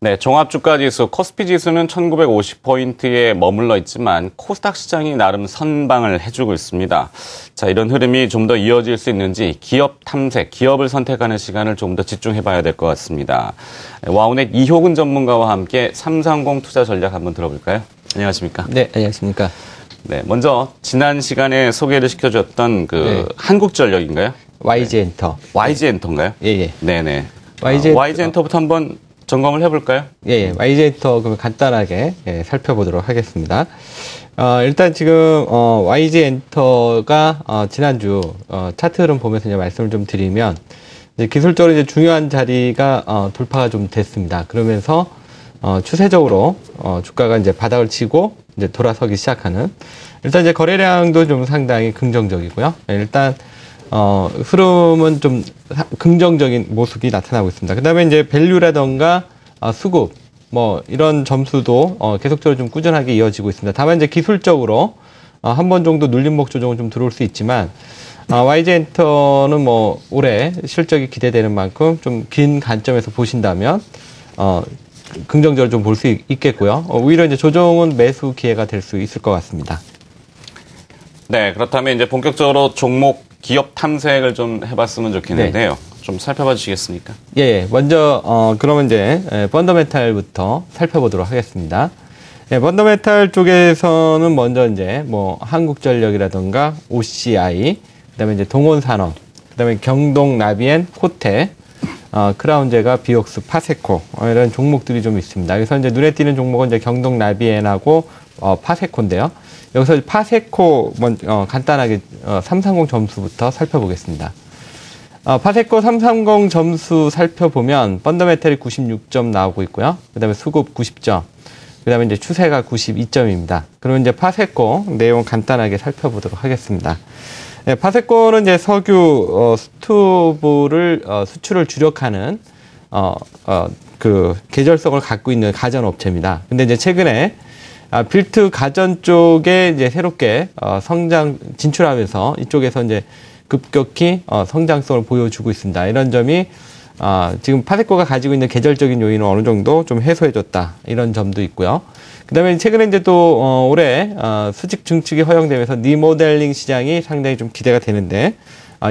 네, 종합주가지수 코스피 지수는 1950포인트에 머물러 있지만 코스닥 시장이 나름 선방을 해주고 있습니다. 자, 이런 흐름이 좀 더 이어질 수 있는지 기업 탐색, 기업을 선택하는 시간을 좀 더 집중해봐야 될 것 같습니다. 와우넷 이효근 전문가와 함께 330 투자 전략 한번 들어볼까요? 안녕하십니까? 네, 안녕하십니까? 네, 먼저 지난 시간에 소개를 시켜줬던 그 한국전력인가요? YG엔터. YG엔터인가요? 예. 네네. YG엔터. YG엔터부터 한번 점검을 해볼까요? 예. YG엔터 그럼 간단하게 살펴보도록 하겠습니다. 일단 지금 YG엔터가 지난주 차트 흐름 보면서 이제 말씀을 좀 드리면 이제 기술적으로 이제 중요한 자리가 돌파가 좀 됐습니다. 그러면서 추세적으로 주가가 이제 바닥을 치고 이제 돌아서기 시작하는, 일단 이제 거래량도 좀 상당히 긍정적이고요. 일단 흐름은 좀 긍정적인 모습이 나타나고 있습니다. 그 다음에 이제 밸류라던가 수급, 뭐 이런 점수도 계속적으로 좀 꾸준하게 이어지고 있습니다. 다만 이제 기술적으로 한 번 정도 눌림목 조정은 좀 들어올 수 있지만 YG엔터는 뭐 올해 실적이 기대되는 만큼 좀 긴 관점에서 보신다면 긍정적으로 좀 볼 수 있겠고요. 오히려 이제 조정은 매수 기회가 될 수 있을 것 같습니다. 네, 그렇다면 이제 본격적으로 종목 기업 탐색을 좀 해봤으면 좋겠는데요. 좀 살펴봐 주시겠습니까? 예. 먼저 그러면 이제 펀더멘탈부터 살펴보도록 하겠습니다. 펀더멘탈 쪽에서는 먼저 이제 뭐 한국전력이라든가 OCI, 그다음에 이제 동원산업, 그다음에 경동나비엔, 코테, 크라운제가, 비옥스, 파세코 이런 종목들이 좀 있습니다. 그래서 이제 눈에 띄는 종목은 이제 경동나비엔하고 파세코인데요. 여기서 파세코 간단하게 330 점수부터 살펴보겠습니다. 파세코 330 점수 살펴보면 펀더멘탈이 96점 나오고 있고요. 그다음에 수급 90점, 그다음에 이제 추세가 92점입니다. 그러면 이제 파세코 내용 간단하게 살펴보도록 하겠습니다. 파세코는 이제 석유 스토브를 수출을 주력하는 그 계절성을 갖고 있는 가전 업체입니다. 근데 이제 최근에 빌트 가전 쪽에 이제 새롭게 성장 진출하면서 이쪽에서 이제 급격히 성장성을 보여주고 있습니다. 이런 점이 지금 파세코가 가지고 있는 계절적인 요인을 어느 정도 좀 해소해줬다, 이런 점도 있고요. 그다음에 최근에 이제 또 올해 수직 증축이 허용되면서 리모델링 시장이 상당히 좀 기대가 되는데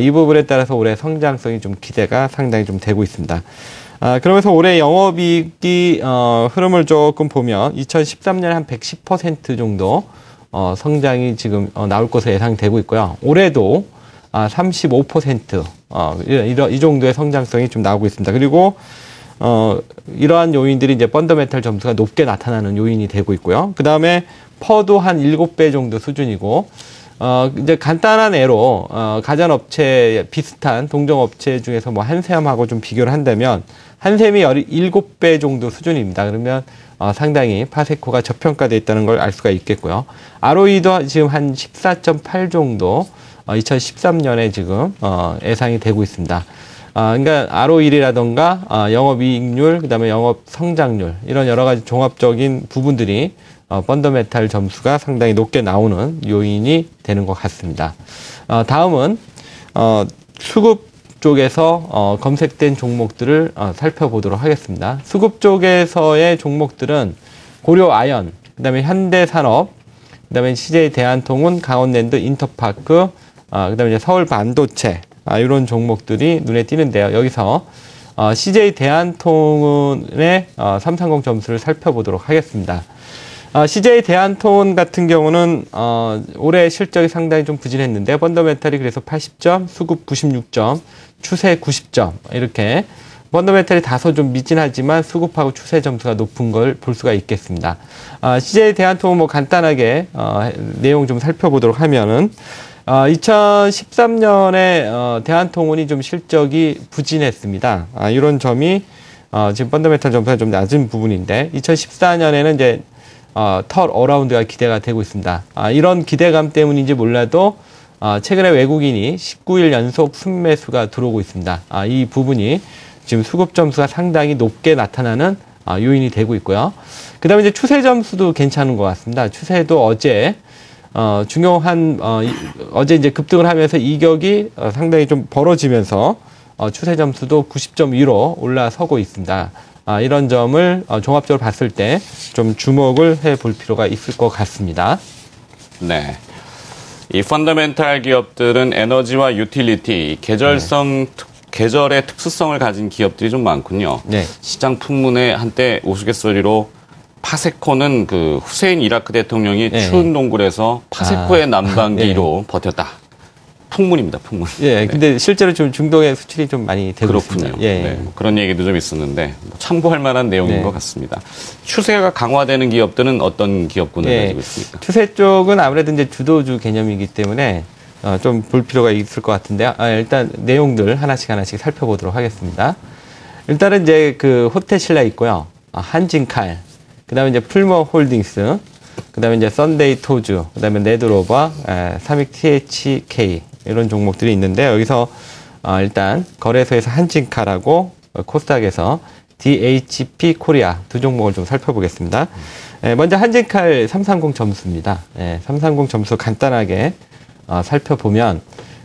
이 부분에 따라서 올해 성장성이 좀 기대가 상당히 좀 되고 있습니다. 그러면서 올해 영업이익이 흐름을 조금 보면 2013년에 한 110% 정도 성장이 지금 나올 것으로 예상되고 있고요. 올해도 35% 이 정도의 성장성이 좀 나오고 있습니다. 그리고 이러한 요인들이 이제 펀더멘탈 점수가 높게 나타나는 요인이 되고 있고요. 그 다음에 퍼도 한 7배 정도 수준이고, 이제 간단한 예로 가전업체 비슷한 동종업체 중에서 뭐 한샘하고 좀 비교를 한다면 한샘이 7배 정도 수준입니다. 그러면 상당히 파세코가 저평가되어 있다는 걸 알 수가 있겠고요. ROE도 지금 한 14.8 정도 2013년에 지금 예상이 되고 있습니다. 그러니까 ROE라던가 영업이익률, 그다음에 영업 성장률, 이런 여러 가지 종합적인 부분들이 펀더멘탈 점수가 상당히 높게 나오는 요인이 되는 것 같습니다. 다음은 수급 쪽에서 검색된 종목들을 살펴보도록 하겠습니다. 수급 쪽에서의 종목들은 고려아연, 그다음에 현대산업, 그다음에 CJ 대한통운, 강원랜드, 인터파크, 그다음에 이제 서울반도체, 이런 종목들이 눈에 띄는데요. 여기서 CJ 대한통운의 330 점수를 살펴보도록 하겠습니다. CJ 대한통운 같은 경우는 올해 실적이 상당히 좀 부진했는데 펀더멘탈이 그래서 80점, 수급 96점, 추세 90점, 이렇게 펀더멘탈이 다소 좀 미진하지만 수급하고 추세 점수가 높은 걸 볼 수가 있겠습니다. CJ 대한통운 뭐 간단하게 내용 좀 살펴보도록 하면은 2013년에 대한통운이 좀 실적이 부진했습니다. 이런 점이 지금 펀더멘탈 점수가 좀 낮은 부분인데 2014년에는 이제 털 어라운드가 기대가 되고 있습니다. 이런 기대감 때문인지 몰라도 최근에 외국인이 19일 연속 순매수가 들어오고 있습니다. 이 부분이 지금 수급 점수가 상당히 높게 나타나는 요인이 되고 있고요. 그 다음에 이제 추세 점수도 괜찮은 것 같습니다. 추세도 어제 중요한 어제 이제 급등을 하면서 이격이 상당히 좀 벌어지면서 추세 점수도 90점 위로 올라서고 있습니다. 이런 점을 종합적으로 봤을 때 좀 주목을 해볼 필요가 있을 것 같습니다. 네. 이 펀더멘탈 기업들은 에너지와 유틸리티, 계절의 특수성을 가진 기업들이 좀 많군요. 네. 시장 풍문에 한때 우스갯소리로 파세코는 그 후세인 이라크 대통령이 네. 추운 동굴에서 파세코의 난방기로 버텼다. 풍문입니다, 풍문. 예, 근데 실제로 좀 중동에 수출이 좀 많이 되고 그렇군요. 있습니다. 예. 네, 그런 얘기도 좀 있었는데 참고할 만한 내용인 네. 것 같습니다. 추세가 강화되는 기업들은 어떤 기업군을 예. 가지고 있습니까? 추세 쪽은 아무래도 이제 주도주 개념이기 때문에 좀 볼 필요가 있을 것 같은데요. 일단 내용들 하나씩 살펴보도록 하겠습니다. 일단은 이제 그 호텔신라 있고요. 한진칼, 그다음에 이제 풀머홀딩스, 그다음에 이제 썬데이 토주, 그다음에 네드로버, 삼익 THK 이런 종목들이 있는데 여기서 일단 거래소에서 한진칼하고 코스닥에서 DHP 코리아 두 종목을 좀 살펴보겠습니다. 먼저 한진칼 330 점수입니다. 330 점수 간단하게 살펴보면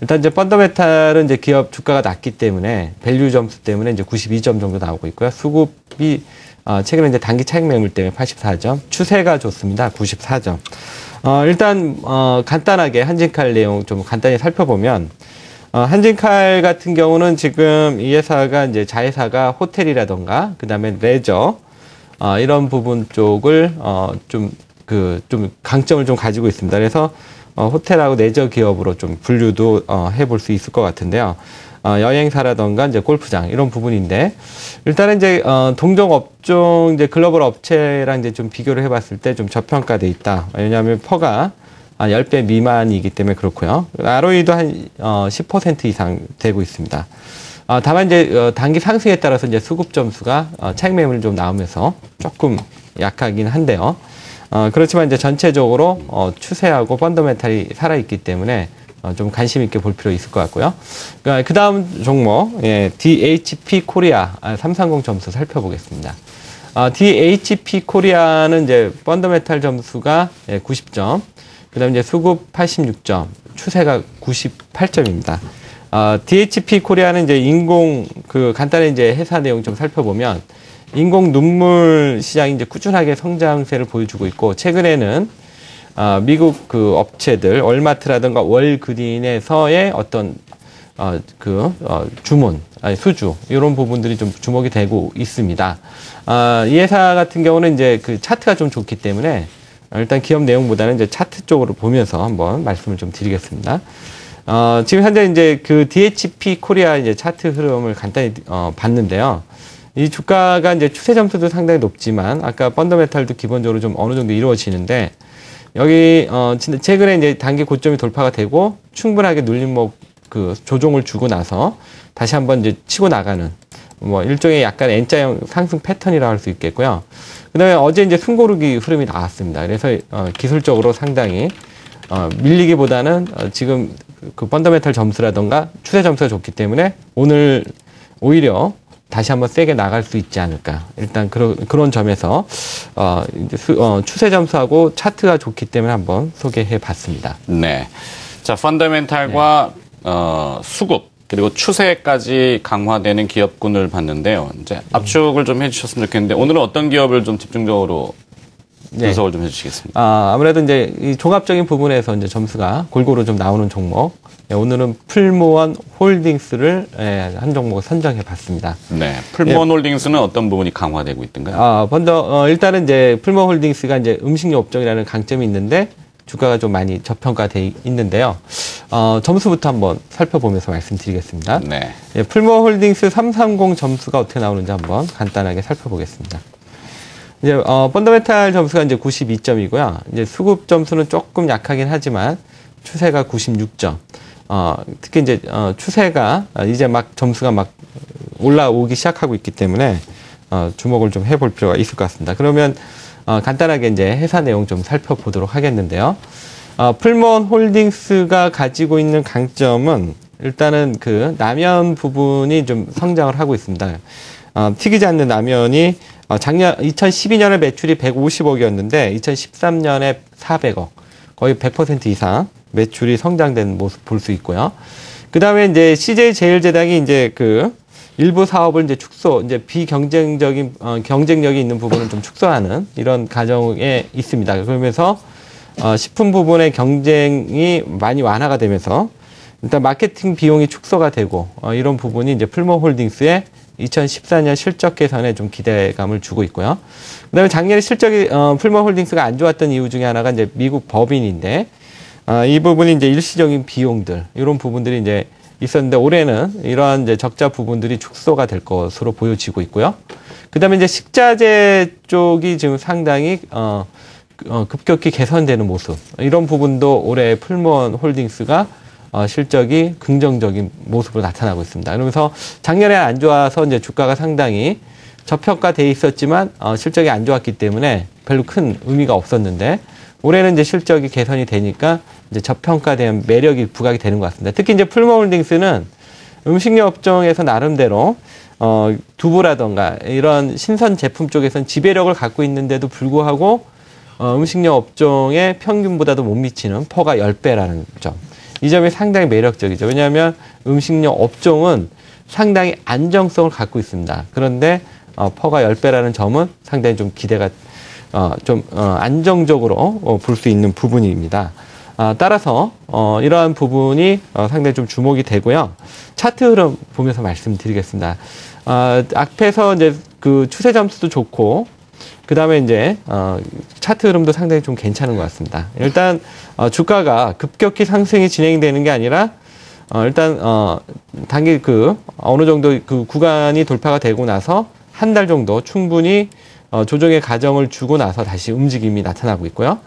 일단 이제 펀더메탈은 이제 기업 주가가 낮기 때문에 밸류 점수 때문에 이제 92점 정도 나오고 있고요. 수급이 최근에 이제 단기 차익 매물 때문에 84점, 추세가 좋습니다. 94점. 일단 간단하게 한진칼 내용 좀 간단히 살펴보면 한진칼 같은 경우는 지금 이 회사가 이제 자회사가 호텔이라던가 그다음에 레저 이런 부분 쪽을 좀 강점을 좀 가지고 있습니다. 그래서 호텔하고 레저 기업으로 좀 분류도 해볼 수 있을 것 같은데요. 여행사라던가 이제 골프장 이런 부분인데 일단은 이제 동종 업종 이제 글로벌 업체랑 이제 좀 비교를 해봤을 때 좀 저평가돼 있다. 왜냐하면 퍼가 10배 미만이기 때문에 그렇고요. ROE도 한 10% 이상 되고 있습니다. 다만 이제 단기 상승에 따라서 이제 수급 점수가 차익 매물이 좀 나오면서 조금 약하긴 한데요. 그렇지만 이제 전체적으로 추세하고 펀더멘탈이 살아있기 때문에 좀 관심 있게 볼 필요 있을 것 같고요. 그 다음 종목, DHP 코리아 330 점수 살펴보겠습니다. DHP 코리아는 이제 펀더멘탈 점수가 90점, 그 다음에 이제 수급 86점, 추세가 98점입니다. DHP 코리아는 이제 간단히 이제 회사 내용 좀 살펴보면 인공 눈물 시장이 이제 꾸준하게 성장세를 보여주고 있고, 최근에는 미국 그 업체들, 월마트라든가 월그린에서의 어떤, 주문, 수주, 이런 부분들이 좀 주목이 되고 있습니다. 이 회사 같은 경우는 이제 그 차트가 좀 좋기 때문에 일단 기업 내용보다는 이제 차트 쪽으로 보면서 한번 말씀을 좀 드리겠습니다. 지금 현재 이제 그 DHP 코리아 이제 차트 흐름을 간단히, 봤는데요. 이 주가가 이제 추세 점수도 상당히 높지만 아까 펀더멘탈도 기본적으로 좀 어느 정도 이루어지는데 여기 진짜 최근에 이제 단기 고점이 돌파가 되고 충분하게 눌림목 그 조정을 주고 나서 다시 한번 이제 치고 나가는 뭐 일종의 약간 N자형 상승 패턴이라고 할 수 있겠고요. 그다음에 어제 이제 숨고르기 흐름이 나왔습니다. 그래서 기술적으로 상당히 밀리기보다는 지금 그 펀더멘탈 점수라던가 추세 점수가 좋기 때문에 오늘 오히려 다시 한번 세게 나갈 수 있지 않을까. 일단 그런 점에서 추세 점수하고 차트가 좋기 때문에 한번 소개해 봤습니다. 네. 자, 펀더멘탈과 수급 그리고 추세까지 강화되는 기업군을 봤는데요. 이제 압축을 좀 해주셨으면 좋겠는데 오늘은 어떤 기업을 좀 집중적으로 분석을 좀 해주시겠습니까? 아무래도 이제 이 종합적인 부분에서 이제 점수가 골고루 좀 나오는 종목. 오늘은 풀모원 홀딩스를 한 종목을 선정해 봤습니다. 네. 풀모원 홀딩스는 어떤 부분이 강화되고 있던가요? 일단은 이제 풀모원 홀딩스가 이제 음식료 업종이라는 강점이 있는데 주가가 좀 많이 저평가돼 있는데요. 점수부터 한번 살펴보면서 말씀드리겠습니다. 네. 풀모원 홀딩스 330 점수가 어떻게 나오는지 한번 간단하게 살펴보겠습니다. 이제 펀더멘탈 점수가 이제 92점이고요. 이제 수급 점수는 조금 약하긴 하지만 추세가 96점. 특히 이제 추세가 이제 막 점수가 막 올라오기 시작하고 있기 때문에 주목을 좀 해볼 필요가 있을 것 같습니다. 그러면 간단하게 이제 회사 내용 좀 살펴보도록 하겠는데요. 풀몬 홀딩스가 가지고 있는 강점은 일단은 그 라면 부분이 좀 성장을 하고 있습니다. 튀기지 않는 라면이 작년 2012년에 매출이 150억이었는데 2013년에 400억, 거의 100% 이상 매출이 성장된 모습 볼 수 있고요. 그 다음에 이제 CJ 제일제당이 이제 일부 사업을 이제 축소, 이제 비경쟁적인 경쟁력이 있는 부분을 좀 축소하는 이런 과정에 있습니다. 그러면서 식품 부분의 경쟁이 많이 완화가 되면서 일단 마케팅 비용이 축소가 되고 이런 부분이 이제 풀머홀딩스의 2014년 실적 개선에 좀 기대감을 주고 있고요. 그다음에 작년에 실적이 풀머홀딩스가 안 좋았던 이유 중에 하나가 이제 미국 법인인데 이 부분이 이제 일시적인 비용들 이런 부분들이 이제 있었는데 올해는 이러한 이제 적자 부분들이 축소가 될 것으로 보여지고 있고요. 그다음에 이제 식자재 쪽이 지금 상당히 급격히 개선되는 모습 이런 부분도 올해 풀머홀딩스가 실적이 긍정적인 모습으로 나타나고 있습니다. 그러면서 작년에 안 좋아서 이제 주가가 상당히 저평가돼 있었지만 실적이 안 좋았기 때문에 별로 큰 의미가 없었는데 올해는 이제 실적이 개선이 되니까 이제 저평가된 매력이 부각이 되는 것 같습니다. 특히 이제 풀머홀딩스는 음식료 업종에서 나름대로 두부라던가 이런 신선 제품 쪽에서는 지배력을 갖고 있는데도 불구하고 음식료 업종의 평균보다도 못 미치는 퍼가 10배라는 점. 이 점이 상당히 매력적이죠. 왜냐하면 음식료 업종은 상당히 안정성을 갖고 있습니다. 그런데 퍼가 10배라는 점은 상당히 좀 기대가 안정적으로 볼 수 있는 부분입니다. 따라서 이러한 부분이 상당히 좀 주목이 되고요. 차트 흐름 보면서 말씀드리겠습니다. 앞에서 이제 그 추세 점수도 좋고 그 다음에 이제 차트 흐름도 상당히 좀 괜찮은 것 같습니다. 일단 주가가 급격히 상승이 진행되는 게 아니라 일단 단기 어느 정도 그 구간이 돌파가 되고 나서 한 달 정도 충분히 조정의 가정을 주고 나서 다시 움직임이 나타나고 있고요.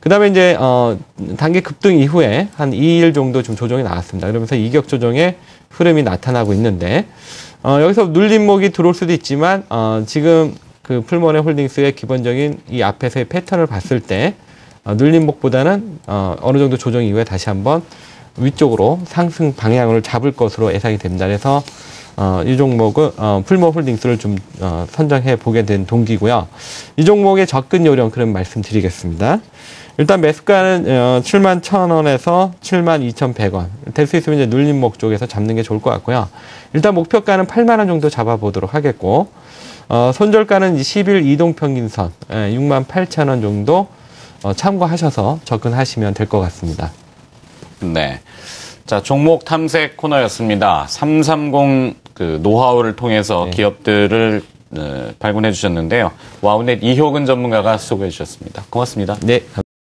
그 다음에 이제 단기 급등 이후에 한 2일 정도 좀 조정이 나왔습니다. 그러면서 이격 조정의 흐름이 나타나고 있는데 여기서 눌림목이 들어올 수도 있지만 지금 그 풀머네 홀딩스의 기본적인 이 앞에서의 패턴을 봤을 때 눌림목보다는 어느 정도 조정 이후에 다시 한번 위쪽으로 상승 방향을 잡을 것으로 예상이 됩니다. 그래서 이 종목은 풀머 홀딩스를 좀 선정해 보게 된 동기고요. 이 종목의 접근 요령 그럼 말씀드리겠습니다. 일단 매수가는 71,000원에서 72,100원. 될 수 있으면 이제 눌림목 쪽에서 잡는 게 좋을 것 같고요. 일단 목표가는 8만 원 정도 잡아보도록 하겠고 손절가는 10일 이동평균선 68,000원 정도 참고하셔서 접근하시면 될 것 같습니다. 네. 자, 종목 탐색 코너였습니다. 330 그 노하우를 통해서 네. 기업들을 발굴해 주셨는데요. 와우넷 이효근 전문가가 수고해 주셨습니다. 고맙습니다. 네.